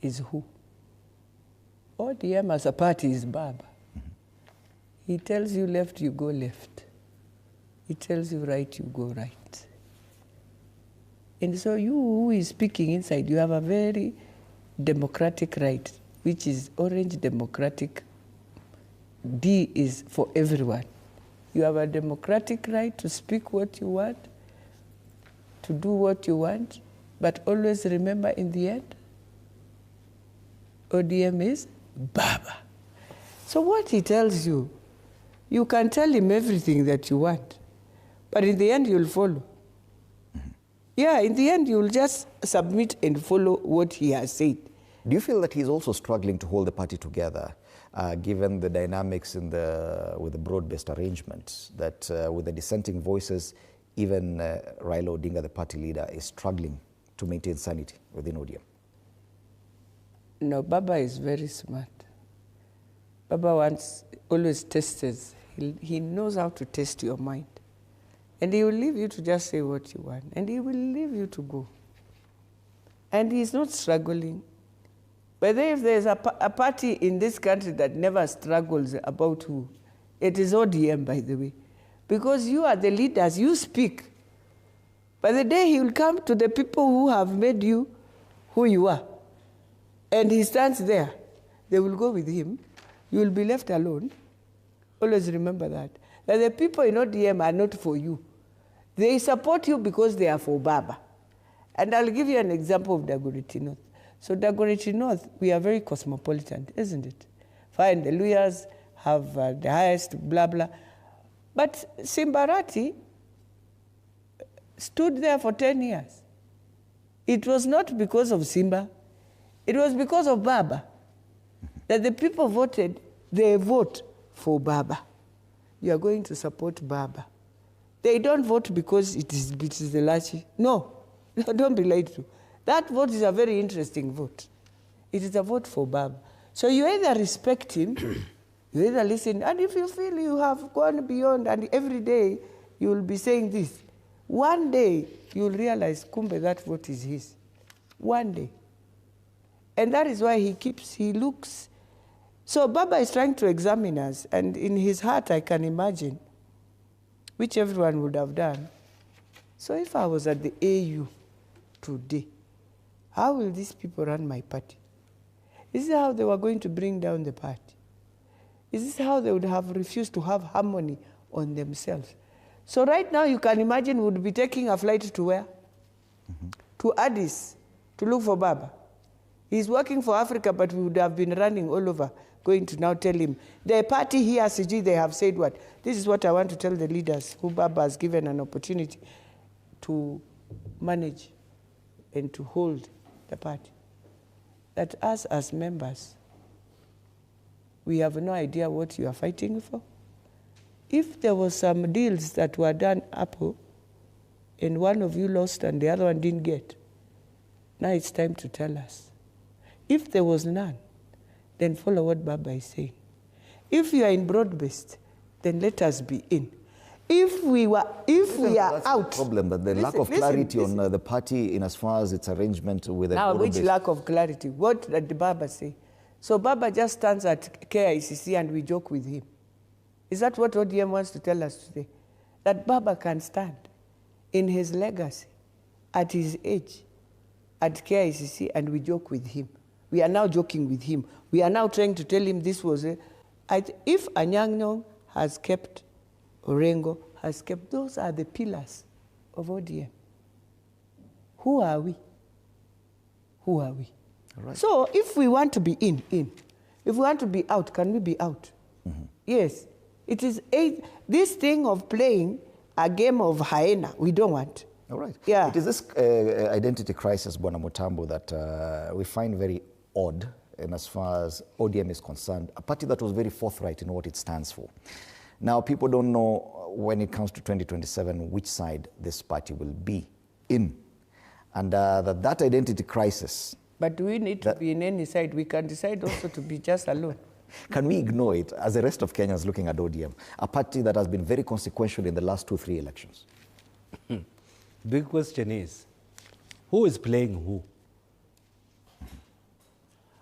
is who? ODM as a party is Baba. He tells you left, you go left. He tells you right, you go right. And so you who is speaking inside, you have a very democratic right, which is orange democratic. D is for everyone. You have a democratic right to speak what you want, to do what you want, but always remember in the end, ODM is Baba. So what he tells you, you can tell him everything that you want, but in the end you'll follow. Yeah, in the end you'll just submit and follow what he has said. Do you feel that he's also struggling to hold the party together, given the dynamics with the broad-based arrangements, that with the dissenting voices, even Raila Odinga, the party leader, is struggling to maintain sanity within ODM? No, Baba is very smart. Baba always tests. He knows how to test your mind. And he will leave you to just say what you want. And he will leave you to go. And he's not struggling. But then if there's a party in this country that never struggles about who, it is ODM, by the way. Because you are the leaders, you speak. By the day he will come to the people who have made you who you are, and he stands there, they will go with him. You will be left alone. Always remember that the people in ODM are not for you. They support you because they are for Baba. And I'll give you an example of Dagoretti North. So Dagoretti North, we are very cosmopolitan, isn't it? Fine, the Luyas have the highest, blah, blah. But Simbarati stood there for 10 years. It was not because of Simba. It was because of Baba that the people voted. They vote for Baba. You are going to support Baba. They don't vote because it is the Lachi. No, don't be lied to. That vote is a very interesting vote. It is a vote for Baba. So you either respect him, you either listen, and if you feel you have gone beyond, and every day you will be saying this, one day you will realize, Kumbe, that vote is his. One day. And that is why he looks. So Baba is trying to examine us, and in his heart I can imagine, which everyone would have done. So if I was at the AU today, how will these people run my party? Is this how they were going to bring down the party? Is this how they would have refused to have harmony on themselves? So right now you can imagine we would be taking a flight to where? To Addis, to look for Baba. He's working for Africa, but we would have been running all over, going to now tell him, the party here, CG, they have said what? This is what I want to tell the leaders who Baba has given an opportunity to manage and to hold the party. That us as members, we have no idea what you are fighting for. If there was some deals that were done up, and one of you lost and the other one didn't get, now it's time to tell us. If there was none, then follow what Baba is saying. If you are in broad-based, then let us be in. If we are out, the problem that the lack of clarity on the party in as far as its arrangement with the now, which lack of clarity? What did Baba say? So Baba just stands at KICC and we joke with him. Is that what ODM wants to tell us today? That Baba can stand in his legacy, at his age, at KICC, and we joke with him. We are now joking with him. We are now trying to tell him this was a... If Anyang' Nyong'o has kept, Orengo has kept, those are the pillars of ODM. Who are we? Who are we? Right. So if we want to be in. If we want to be out, can we be out? Yes. It is this thing of playing a game of hyena, we don't want. All right. Yeah. It is this identity crisis, Bwana Mutambo, that we find very odd, and as far as ODM is concerned, a party that was very forthright in what it stands for. Now, people don't know when it comes to 2027 which side this party will be in. And that identity crisis... But do we need to be in any side? We can decide also to be just alone. Can we ignore it as the rest of Kenyans looking at ODM, a party that has been very consequential in the last 2-3 elections? Big question is, who is playing who?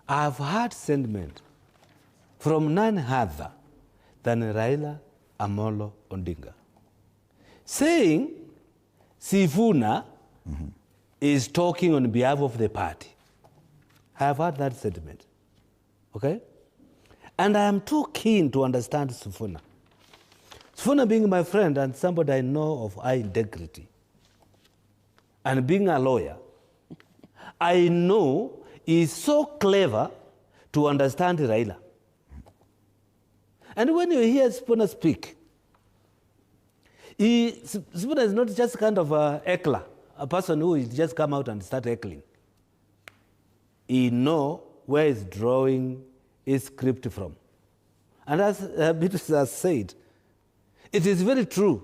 I've heard sentiment from none other than Raila Amolo Odinga, saying Sifuna is talking on behalf of the party. I have heard that sentiment, okay? And I am too keen to understand Sifuna. Sifuna being my friend and somebody I know of high integrity, and being a lawyer, I know he's so clever to understand Raila. And when you hear Sifuna speak, Sifuna is not just kind of a heckler, a person who is just come out and start heckling. He knows where he's drawing his script from. And as Beatrice has said, it is very true.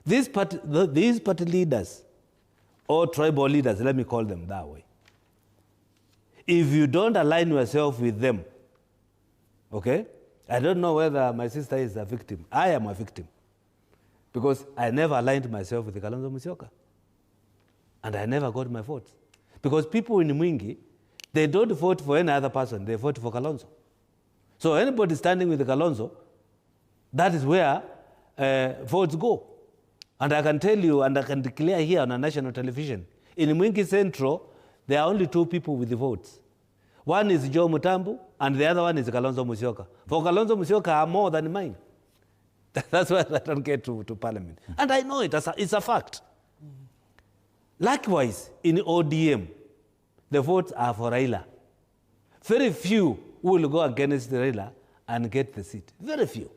These party leaders, or tribal leaders, let me call them that way, if you don't align yourself with them, okay? I don't know whether my sister is a victim. I am a victim. Because I never aligned myself with Kalonzo Musyoka. And I never got my votes. Because people in Mwingi, they don't vote for any other person, they vote for Kalonzo. So anybody standing with Kalonzo, that is where votes go. And I can tell you, and I can declare here on a national television, in Mwingi Central, there are only two people with the votes. One is Joe Mutambu, and the other one is Kalonzo Musyoka. For Kalonzo Musyoka are more than mine. That's why I don't get to parliament. And I know it, it's a fact. Likewise, in ODM, the votes are for Raila. Very few will go against Raila and get the seat. Very few.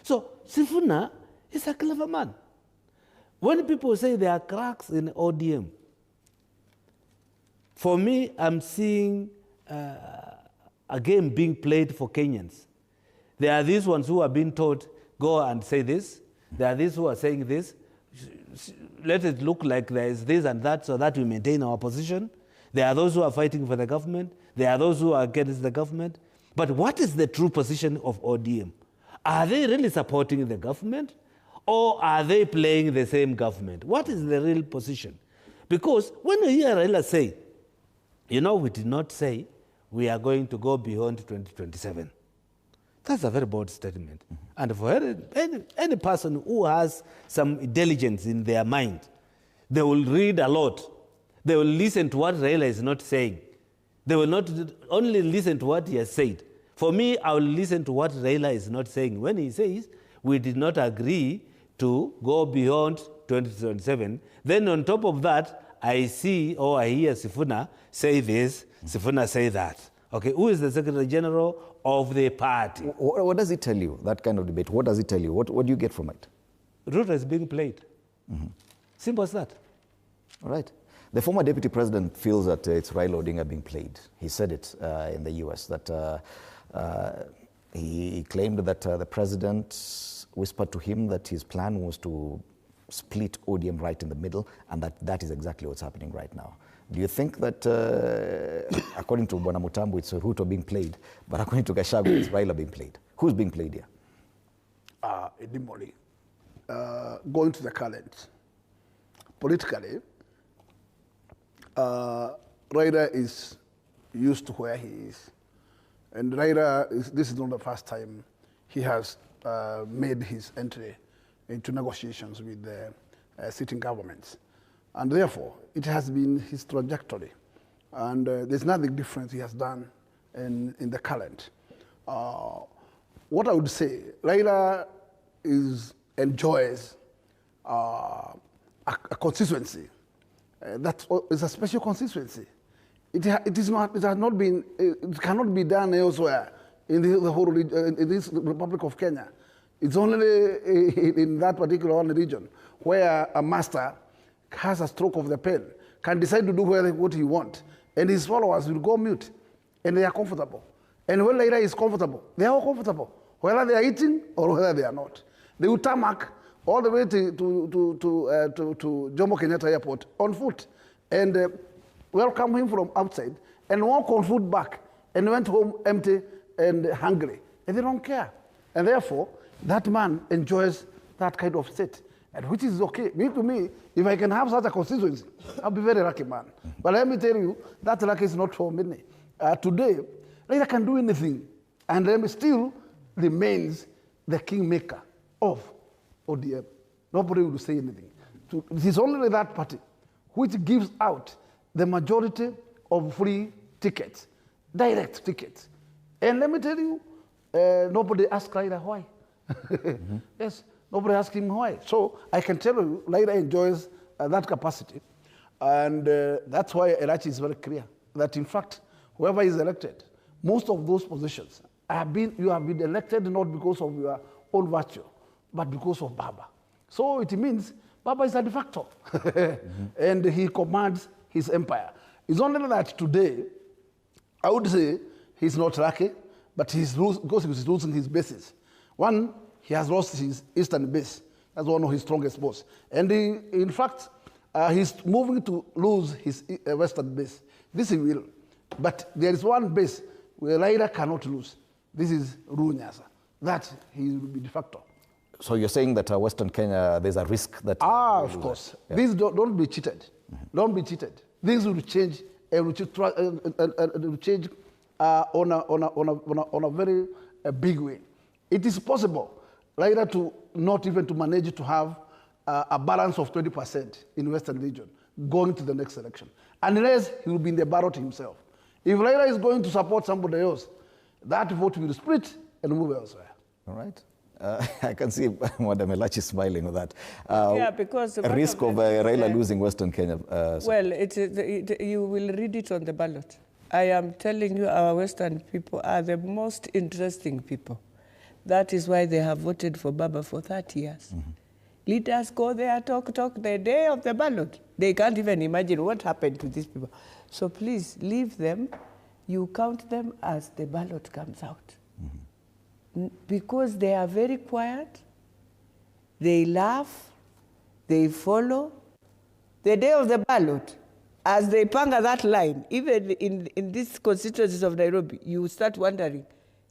So Sifuna is a clever man. When people say there are cracks in ODM, for me, I'm seeing a game being played for Kenyans. There are these ones who are being told, go and say this. There are these who are saying this. Let it look like there is this and that so that we maintain our position. There are those who are fighting for the government. There are those who are against the government. But what is the true position of ODM? Are they really supporting the government? Or are they playing the same government? What is the real position? Because when you hear Raila say, you know, we did not say we are going to go beyond 2027. That's a very bold statement. And for any person who has some intelligence in their mind, they will read a lot. They will listen to what Raila is not saying. They will not only listen to what he has said. For me, I will listen to what Raila is not saying. When he says, we did not agree to go beyond 2027, then on top of that, I see or I hear Sifuna say this, Sifuna say that. Okay, who is the Secretary General of the party? What does it tell you, that kind of debate? What does it tell you? What do you get from it? Ruto is being played. Simple as that. All right. The former deputy president feels that it's Raila Odinga being played. He said it in the US, that he claimed that the president whispered to him that his plan was to split ODM right in the middle, and that is exactly what's happening right now. Do you think that, according to Bwana Mutambu, it's Ruto being played, but according to Gachagua, it's Raila being played? Who's being played here? Edimoli, going to the current, politically, Raila is used to where he is. And Raila, this is not the first time he has made his entry into negotiations with the sitting governments. And therefore, it has been his trajectory. And there's nothing different he has done in the current. What I would say, Raila enjoys a constituency. That is a special constituency. It cannot be done elsewhere in the whole in this Republic of Kenya. It's only in that particular one region where a master has a stroke of the pen, can decide to do what he wants, and his followers will go mute, and they are comfortable. And when Raila is comfortable, they are all comfortable, whether they are eating or whether they are not. They will tarmac all the way to Jomo Kenyatta Airport on foot, and welcome him from outside, and walk on foot back, and went home empty and hungry, and they don't care. And therefore, that man enjoys that kind of state, and which is okay. To me, if I can have such a constituency, I'll be very lucky man. But let me tell you, that luck is not for many. Today, Raila can do anything, and then still remains the kingmaker of ODM. Nobody will say anything. It is only that party which gives out the majority of free tickets, direct tickets. And let me tell you, nobody asked Raila why. Yes, nobody asked him why. So I can tell you, Raila enjoys that capacity. And that's why Erachi is very clear that, in fact, whoever is elected, most of those positions you have been elected not because of your own virtue, but because of Baba. So it means Baba is a de facto, and he commands his empire. It's only that today, I would say he's not lucky, but because he's losing his bases. One, he has lost his eastern base. That's one of his strongest boss. And in fact, he's moving to lose his western base. This he will. But there is one base where Raila cannot lose. This is Runyasa. That he will be de facto. So you're saying that Western Kenya, there's a risk that... of course. Yeah. These don't be cheated. Don't be cheated. Things will change and will change on a very big way. It is possible, Raila, to not even to manage to have a balance of 20% in Western region going to the next election. Unless he will be in the ballot himself. If Raila is going to support somebody else, that vote will split and move elsewhere. All right. I can see Madam Elachi smiling with that. Yeah, because... A risk of Raila losing Western Kenya. Well, you will read it on the ballot. I am telling you, our Western people are the most interesting people. That is why they have voted for Baba for 30 years. Leaders go there, talk, the day of the ballot. They can't even imagine what happened to these people. So please, leave them. You count them as the ballot comes out. Because they are very quiet, they laugh, they follow. The day of the ballot, as they panga that line, even in these constituencies of Nairobi, you start wondering,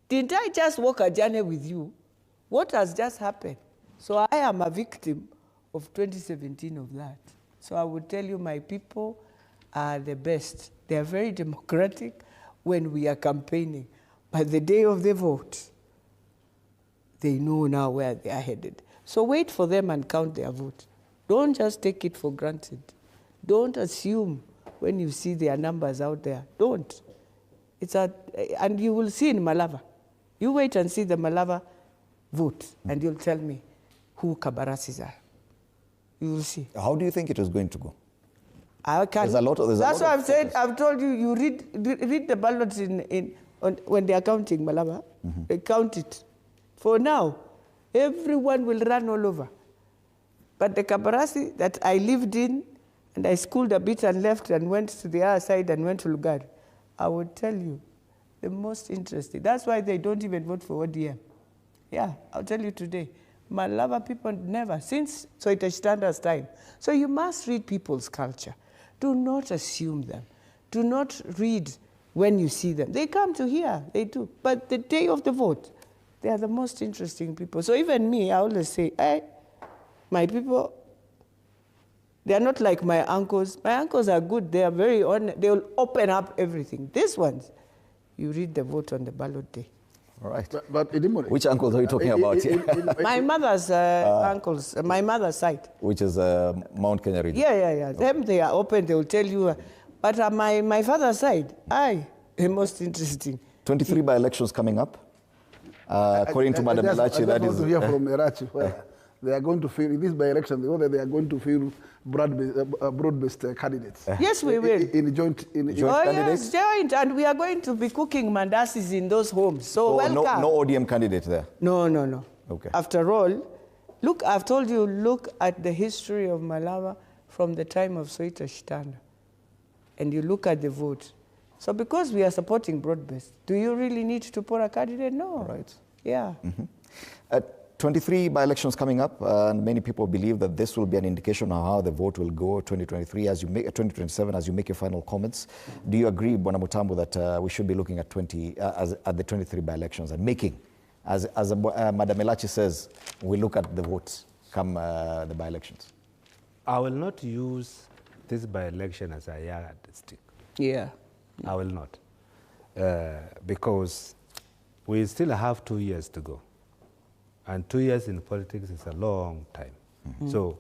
didn't I just walk a journey with you? What has just happened? So I am a victim of 2017 of that. So I would tell you, my people are the best. They are very democratic when we are campaigning. But the day of the vote, they know now where they are headed. So wait for them and count their vote. Don't just take it for granted. Don't assume when you see their numbers out there. Don't. And you will see in Malava. You wait and see the Malava vote, and you'll tell me who Kabarasis are. You will see. How do you think it is going to go? I can't. That's why I've said. I've told you. You read the ballots when they are counting Malava. They count it. For now, everyone will run all over. But the Kabarasi that I lived in, and I schooled a bit and left and went to the other side and went to Lugard, I would tell you, the most interesting. That's why they don't even vote for ODM. Yeah, I'll tell you today. Malava people never, since Soita Standard's time. So you must read people's culture. Do not assume them. Do not read when you see them. They come to here, they do. But the day of the vote, they are the most interesting people. So even me, I always say, hey, my people, they are not like my uncles. My uncles are good. They are very honest. They will open up everything. These ones, you read the vote on the ballot day. All right. But which uncles are you talking about here? My mother's uncles, my mother's side. Which is Mount Kenya region? Yeah. Them, they are open. They will tell you. But my father's side, the most interesting. 23 by-elections coming up. According to Madam Elachi, that is... I hear from Erachi where they are going to fill, in this by-election, they are going to fill broad-based candidates. Yes, we will. In joint candidates? Yes, joint. And we are going to be cooking mandasis in those homes. So welcome. No ODM candidate there? No. Okay. After all, look, I've told you, look at the history of Malava from the time of Soita Shitanda. And you look at the vote. So because we are supporting broad-based, do you really need to put a candidate? No. Right. Yeah. 23 by-elections coming up, and many people believe that this will be an indication of how the vote will go 2023 as you make 2027 as you make your final comments. Do you agree, Bwana Mutambo, that we should be looking at at the 23 by-elections and making, as Madam Elachi says, we look at the votes come the by-elections? I will not use this by-election as a yardstick. Yeah. I will not. because we still have 2 years to go. And 2 years in politics is a long time. So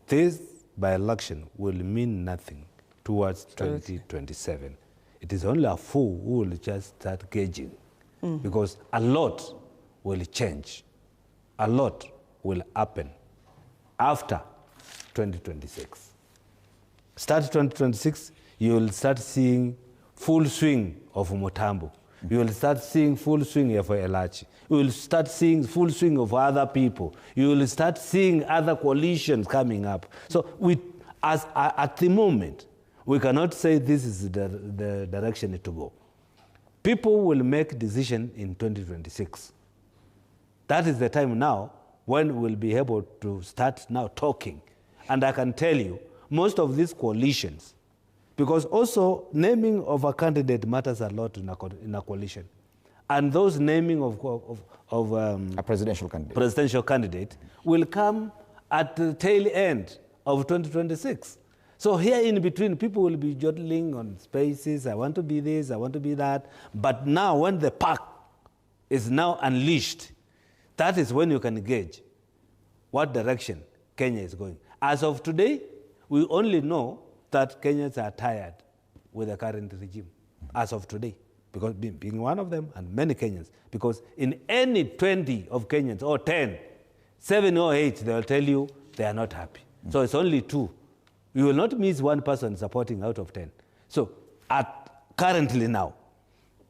this by-election will mean nothing towards 2027. It is only a fool who will just start gauging, because a lot will change. A lot will happen after 2026. Start 2026, you will start seeing full swing of Mutambo. You will start seeing full swing of Elachi. You will start seeing full swing of other people. You will start seeing other coalitions coming up. So at the moment, we cannot say this is the direction to go. People will make decision in 2026. That is the time now when we'll be able to start now talking. And I can tell you, most of these coalitions, because also naming of a candidate matters a lot in a coalition. And those naming of a presidential candidate will come at the tail end of 2026. So here in between, people will be jottling on spaces, I want to be this, I want to be that. But now when the pack is now unleashed, that is when you can gauge what direction Kenya is going. As of today, we only know that Kenyans are tired with the current regime, as of today, because being one of them and many Kenyans, because in any 20 of Kenyans, or 10, 7 or 8, they will tell you they are not happy. So it's only 2. You will not miss one person supporting out of 10. So currently now,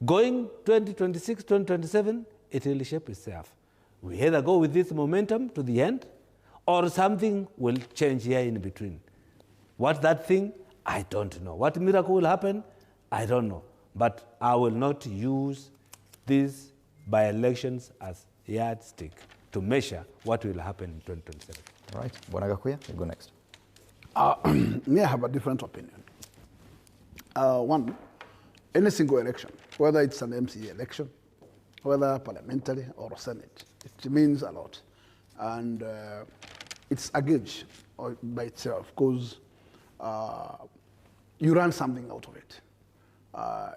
going 2026, 2027, it will shape itself. We either go with this momentum to the end, or something will change here in between. What that thing, I don't know. What miracle will happen, I don't know. But I will not use these by-elections as yardstick to measure what will happen in 2027. All right. Bonagakuya, you go next. Me, I have a different opinion. One, any single election, whether it's an MCA election, whether parliamentary or Senate, it means a lot. And it's a gauge by itself, because you run something out of it.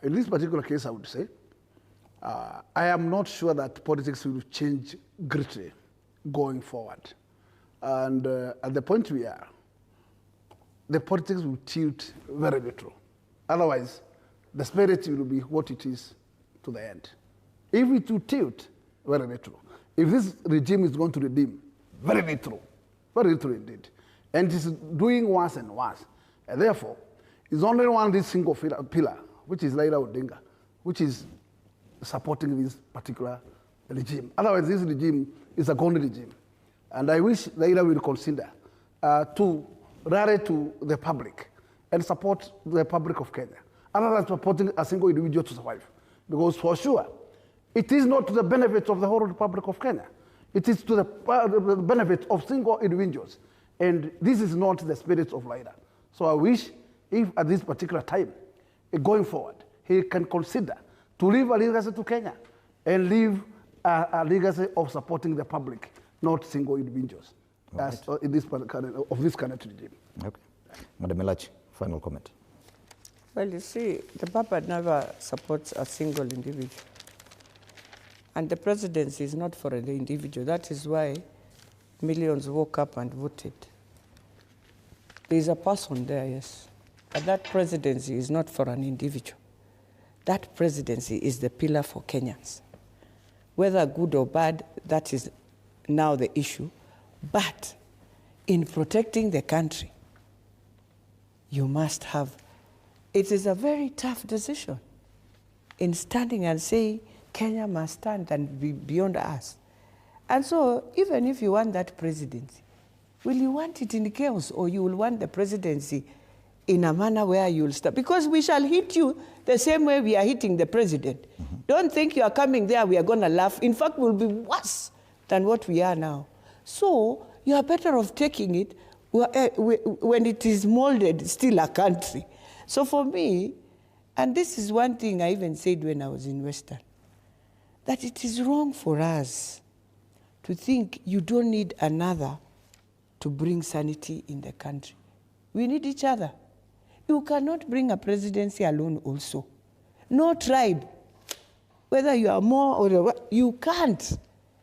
In this particular case, I would say, I am not sure that politics will change greatly going forward. And at the point we are, the politics will tilt very little. Otherwise, the spirit will be what it is to the end. If it will tilt, very little. If this regime is going to redeem, very little indeed. And it is doing worse and worse. And therefore, it's only one this single pillar, which is Raila Odinga, which is supporting this particular regime. Otherwise, this regime is a gone regime. And I wish Raila will consider to rally to the public and support the public of Kenya, other than supporting a single individual to survive. Because for sure, it is not to the benefit of the whole Republic of Kenya. It is to the benefit of single individuals. And this is not the spirit of Raila. So I wish if at this particular time, going forward, he can consider to leave a legacy to Kenya and leave a legacy of supporting the public, not single individuals, as in this of this current regime. Okay. Madam Elachi, final comment. Well, you see, the Papa never supports a single individual. And the presidency is not for the individual. That is why millions woke up and voted. There's a person there, yes. But that presidency is not for an individual. That presidency is the pillar for Kenyans. Whether good or bad, that is now the issue. But in protecting the country, you must have, it is a very tough decision in standing and saying, Kenya must stand and be beyond us. And so, even if you want that presidency, will you want it in chaos, or you will want the presidency in a manner where you will start? Because we shall hit you the same way we are hitting the president. Don't think you are coming there, we are going to laugh. In fact, we'll be worse than what we are now. So, you are better off taking it when it is molded, still a country. So for me, and this is one thing I even said when I was in Western, that it is wrong for us to think you don't need another to bring sanity in the country. We need each other. You cannot bring a presidency alone also. No tribe whether you are more or what, you can't.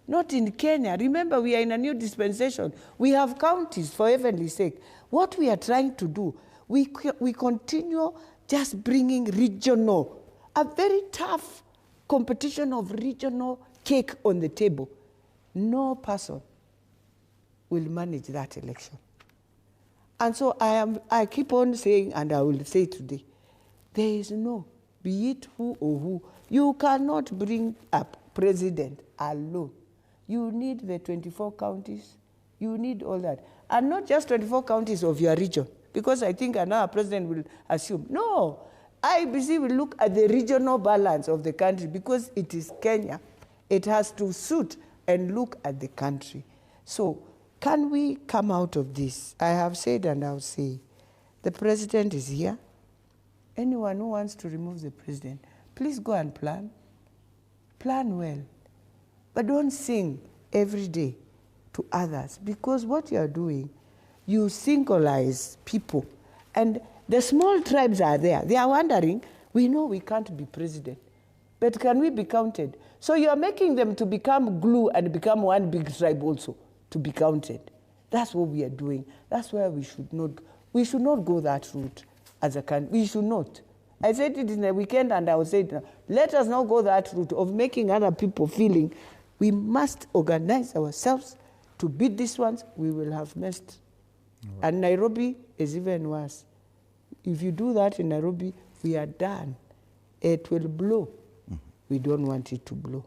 Not in Kenya. Remember, we are in a new dispensation. We have counties, for heaven's sake. What we are trying to do, we continue just bringing regional, a very tough competition of regional cake on the table. No person will manage that election. And so I keep on saying, and I will say today, there is no, be it who or who, you cannot bring up president alone. You need the 24 counties. You need all that. And not just 24 counties of your region, because I think another president will assume. No, IBC will look at the regional balance of the country because it is Kenya. It has to suit and look at the country. So can we come out of this? I have said and I'll say, the president is here. Anyone who wants to remove the president, please go and plan. Plan well. But don't sing every day to others, because what you are doing, you synchronize people. And the small tribes are there. They are wondering, we know we can't be president, but can we be counted? So you are making them to become glue and become one big tribe also, to be counted. That's what we are doing. That's why we should not go that route as a country. We should not. I said it in the weekend and I will say it now. Let us not go that route of making other people feeling we must organize ourselves to beat these ones. We will have messed. Right. And Nairobi is even worse. If you do that in Nairobi, we are done. It will blow. We don't want it to blow.